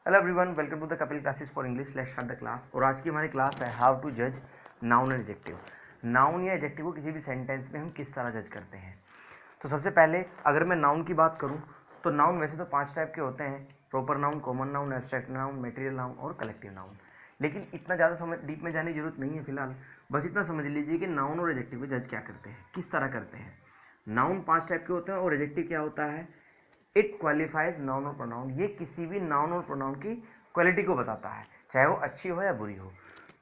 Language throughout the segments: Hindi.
Hello everyone, welcome to the Kapil classes for English. Let's start the class. और आज की हमारी क्लास है हाउ टू जज नाउन एंड एडजेक्टिव। नाउन या एडजेक्टिव को किसी भी सेंटेंस में हम किस तरह जज करते हैं। तो सबसे पहले अगर मैं नाउन की बात करूं तो नाउन वैसे तो 5 टाइप के होते हैं: proper noun, common noun, abstract noun, material noun और कलेक्टिव नाउन। लेकिन इतना ज़्यादा समझ डीप में जाने की जरूरत नहीं है फिलहाल। बस इतना समझ लीजिए कि नाउन और एडजेक्टिव को जज क्या करते हैं, किस तरह करते हैं। नाउन 5 टाइप के होते हैं और एडजेक्टिव क्या होता है? इट क्वालिफाइज नाउन और प्रोनाउन। ये किसी भी नाउन और प्रोनाउन की क्वालिटी को बताता है, चाहे वो अच्छी हो या बुरी हो।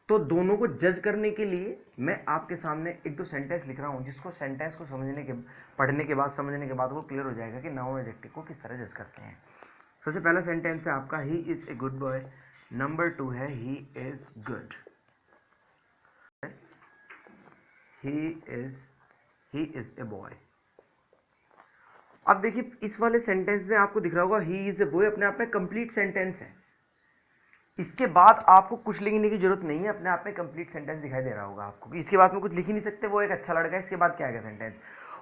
तो दोनों को जज करने के लिए मैं आपके सामने एक दो सेंटेंस लिख रहा हूं, जिसको सेंटेंस को पढ़ने के बाद समझने के बाद वो क्लियर हो जाएगा कि नाउन और एडजेक्टिव को किस तरह जज करते हैं। सबसे पहला सेंटेंस है आपका, he is a good boy. Number 2 है he is good. He is a boy. अब देखिए इस वाले सेंटेंस में आपको दिख रहा होगा ही इज ए बॉय अपने आप में कंप्लीट सेंटेंस है। इसके बाद आपको कुछ लिखने की जरूरत नहीं है, अपने आप में कंप्लीट सेंटेंस दिखाई दे रहा होगा आपको। इसके बाद में कुछ लिख ही नहीं सकते, वो एक अच्छा लड़का है, इसके बाद क्या आएगा सेंटेंस,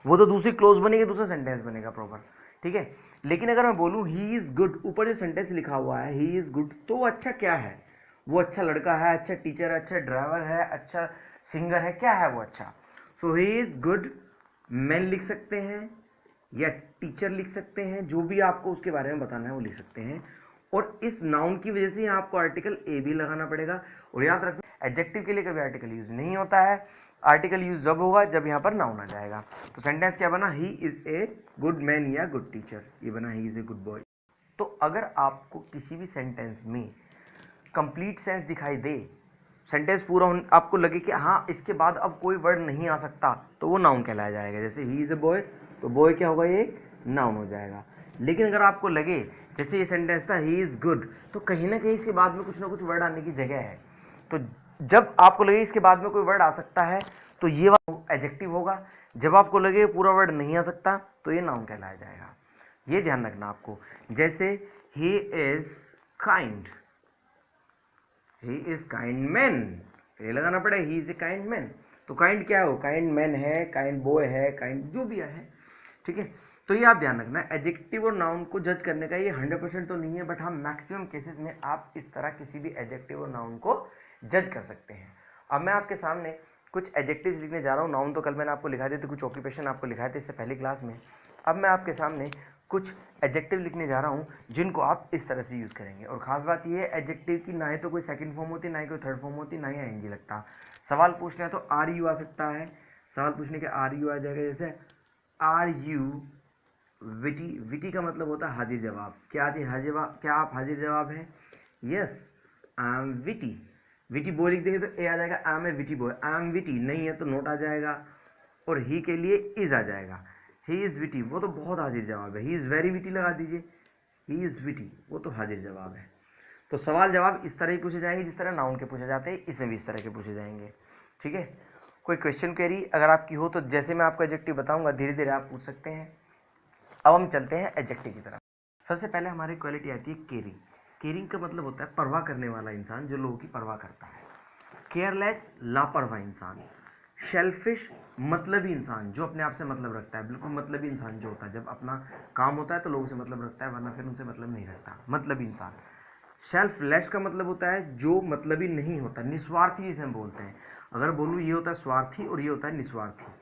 वो तो दूसरी क्लोज बनेगी, दूसरा सेंटेंस बनेगा प्रॉपर, ठीक है। लेकिन अगर मैं बोलूँ ही इज गुड, ऊपर जो सेंटेंस लिखा हुआ है ही इज गुड, तो वो अच्छा क्या है? वो अच्छा लड़का है, अच्छा टीचर है, अच्छा ड्राइवर है, अच्छा सिंगर है, क्या है वो अच्छा? सो ही इज गुड मैन लिख सकते हैं या टीचर लिख सकते हैं, जो भी आपको उसके बारे में बताना है वो लिख सकते हैं। और इस नाउन की वजह से यहाँ आपको आर्टिकल ए भी लगाना पड़ेगा। और याद रखना एडजेक्टिव के लिए कभी आर्टिकल यूज नहीं होता है। आर्टिकल यूज जब होगा जब यहाँ पर नाउन आ जाएगा। तो सेंटेंस क्या बना? He is a good man या गुड टीचर। ये बना he is a good boy. तो अगर आपको किसी भी सेंटेंस में कंप्लीट सेंस दिखाई दे, सेंटेंस पूरा आपको लगे कि हाँ इसके बाद अब कोई वर्ड नहीं आ सकता, तो वो नाउन कहलाया जाएगा। जैसे ही इज ए बॉय, तो बॉय क्या होगा? ये नाउन हो जाएगा। लेकिन अगर आपको लगे जैसे ये सेंटेंस था ही इज गुड, तो कहीं ना कहीं इसके बाद में कुछ ना कुछ वर्ड आने की जगह है। तो जब आपको लगे इसके बाद में कोई वर्ड आ सकता है तो ये एडजेक्टिव होगा। जब आपको लगे पूरा वर्ड नहीं आ सकता तो ये नाउन कहलाया जाएगा। ये ध्यान रखना आपको। जैसे he is kind, he is kind man, ये लगाना पड़े he is a kind man. तो काइंड क्या हो? काइंड मैन है, काइंड बॉय है, काइंड जो भी है, ठीक है। तो ये आप ध्यान रखना, एडजेक्टिव और नाउन को जज करने का ये 100% तो नहीं है, बट हाँ मैक्सिमम केसेस में आप इस तरह किसी भी एडजेक्टिव और नाउन को जज कर सकते हैं। अब मैं आपके सामने कुछ एडजेक्टिव्स लिखने जा रहा हूँ। नाउन तो कल मैंने आपको लिखा थे, कुछ ऑक्यूपेशन आपको लिखाए थे इससे पहली क्लास में। अब मैं आपके सामने कुछ एडजेक्टिव लिखने जा रहा हूँ जिनको आप इस तरह से यूज़ करेंगे। और ख़ास बात ये है एडजेक्टिव की ना ही तो कोई सेकंड फॉर्म होती, ना ही कोई थर्ड फॉर्म होती, ना ही आईएनजी लगता। सवाल पूछना है तो आर यू आ सकता है, सवाल पूछने के आर यू आ जाएगा। जैसे आर यू विटी, विटी का मतलब होता है हाजिर जवाब। क्या जी हाजिर जवाब, क्या आप हाजिर जवाब हैं? Yes I am witty. Witty boy लिख देंगे तो ए आ जाएगा, I am a witty boy. I am witty नहीं है तो नोट आ जाएगा, और ही के लिए इज आ जाएगा। ही इज विटी, वो तो बहुत हाजिर जवाब है। ही इज वेरी विटी लगा दीजिए, ही इज विटी, वो तो हाजिर जवाब है। तो सवाल जवाब इस तरह ही पूछे जाएंगे जिस तरह नाउन के पूछे जाते हैं, इसमें भी इस तरह के पूछे जाएंगे, ठीक है। कोई क्वेश्चन क्वेरी अगर आपकी हो तो जैसे मैं आपको एडजेक्टिव बताऊंगा धीरे धीरे आप पूछ सकते हैं। अब हम चलते हैं एडजेक्टिव की तरफ। सबसे पहले हमारी क्वालिटी आती है केयरिंग। केयरिंग का मतलब होता है परवाह करने वाला इंसान, जो लोगों की परवाह करता है। केयरलेस, लापरवाह इंसान। शेल्फिश, मतलबी इंसान, जो अपने आप से मतलब रखता है। बिल्कुल मतलबी इंसान जो होता है, जब अपना काम होता है तो लोगों से मतलब रखता है, वरना फिर उनसे मतलब नहीं रखता, मतलबी इंसान। सेल्फलेस का मतलब होता है जो मतलबी नहीं होता, निस्वार्थी जिसे हम बोलते हैं। अगर बोलूँ ये होता है स्वार्थी और ये होता है निस्वार्थी।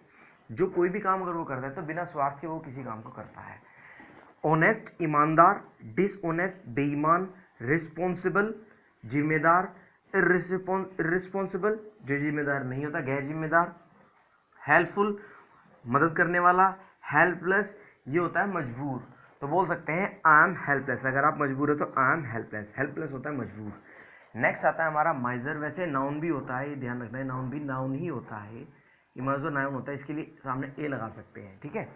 जो कोई भी काम अगर वो करता है तो बिना स्वार्थ के वो किसी काम को करता है। ऑनेस्ट, ईमानदार। डिसऑनेस्ट, बेईमान। रिस्पॉन्सिबल, जिम्मेदार। इर्रिस्पॉन्सिबल, जो जिम्मेदार नहीं होता, गैर जिम्मेदार। हेल्पफुल, मदद करने वाला। हेल्पलेस, ये होता है मजबूर। तो बोल सकते हैं आई एम हेल्पलेस। अगर आप मजबूर है तो आई एम हेल्पलेस। हेल्पलेस होता है मजबूर। नेक्स्ट आता है हमारा माइजर। वैसे नाउन भी होता है, ये ध्यान रखना है, नाउन भी नाउन ही होता है, ये माइजर नाउन होता है, इसके लिए सामने ए लगा सकते हैं, ठीक है।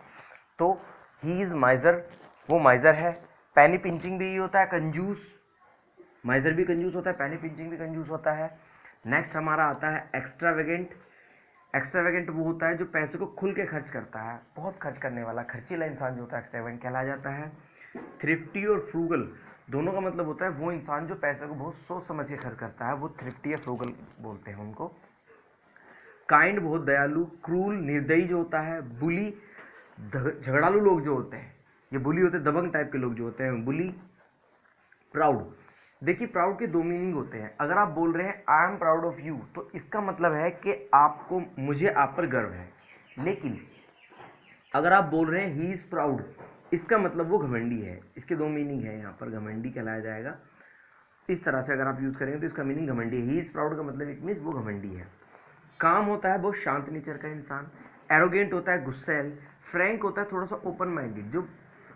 तो ही इज माइजर, वो माइजर है। पैनी पिंचिंग भी ये होता है, कंजूस। माइजर भी कंजूस होता है, पैनी पिंचिंग भी कंजूस होता है। नेक्स्ट हमारा आता है एक्स्ट्रावेगेंट। एक्स्ट्रावेगेंट वो होता है जो पैसे को खुल के खर्च करता है, बहुत खर्च करने वाला, खर्चीला इंसान जो होता है एक्स्ट्रावेगेंट कहलाया जाता है। थ्रिफ्टी और फ्रूगल, दोनों का मतलब होता है वो इंसान जो पैसे को बहुत सोच समझ के खर्च करता है, वो थ्रिफ्टी या फ्रूगल बोलते हैं उनको। काइंड, बहुत दयालु। क्रूल, निर्दयी जो होता है। बुली, झगड़ालू लोग जो होते हैं, ये बुली होते हैं, दबंग टाइप के लोग जो होते हैं, बुली। प्राउड, देखिए प्राउड के दो मीनिंग होते हैं। अगर आप बोल रहे हैं I am proud of you, तो इसका मतलब है कि आपको, मुझे आप पर गर्व है। लेकिन अगर आप बोल रहे हैं ही इज़ प्राउड, इसका मतलब वो घमंडी है। इसके दो मीनिंग है, यहाँ पर घमंडी कहलाया जाएगा। इस तरह से अगर आप यूज़ करेंगे तो इसका मीनिंग घमंडी है। ही इज़ प्राउड का मतलब इट मीन्स वो घमंडी है। काम होता है बहुत शांत नेचर का इंसान, एरोगेंट होता है गुस्सैल, फ्रैंक होता है थोड़ा सा ओपन माइंडेड, जो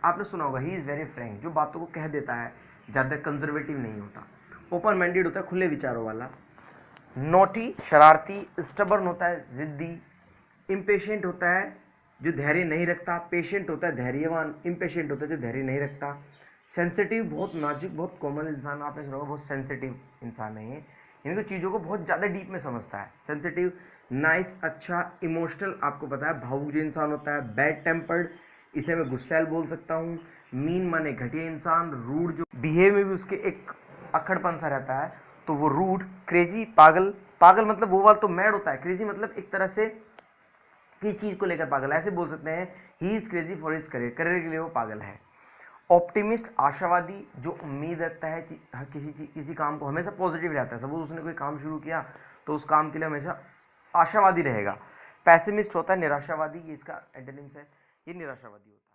आपने सुना होगा ही इज़ वेरी फ्रैंक, जो बातों को कह देता है, ज़्यादा कंजर्वेटिव नहीं होता। ओपन माइंडेड होता है, खुले विचारों वाला। नोटी शरारती, स्टबर्न होता है जिद्दी, इम्पेशेंट होता है जो धैर्य नहीं रखता, पेशेंट होता है धैर्यवान, इम्पेशेंट होता है जो धैर्य नहीं रखता। सेंसिटिव, बहुत नाजुक, बहुत कोमल इंसान, आपने सुना होगा बहुत सेंसिटिव इंसान है ये, इनको चीज़ों को बहुत ज़्यादा डीप में समझता है। सेंसिटिव। नाइस, अच्छा। इमोशनल, आपको पता है भावुक जो इंसान होता है। बैड टेम्पर्ड, इसे मैं गुस्सैल बोल सकता हूँ। मीन माने घटिया इंसान। रूड, जो बिहेव में भी उसके एक अक्खड़पन सा रहता है, तो वो रूड। क्रेजी, पागल, पागल मतलब वो वाला तो मैड होता है, क्रेजी मतलब एक तरह से किस चीज़ को लेकर पागल है, ऐसे बोल सकते हैं he is crazy for his career, career के लिए वो पागल है। ऑप्टिमिस्ट, आशावादी, जो उम्मीद रखता है कि किसी काम को हमेशा पॉजिटिव रहता है। सपोज उसने कोई काम शुरू किया तो उस काम के लिए हमेशा आशावादी रहेगा। पैसिमिस्ट होता है निराशावादी, ये इसका एंटोनिम्स है, ये निराशावादी होता है।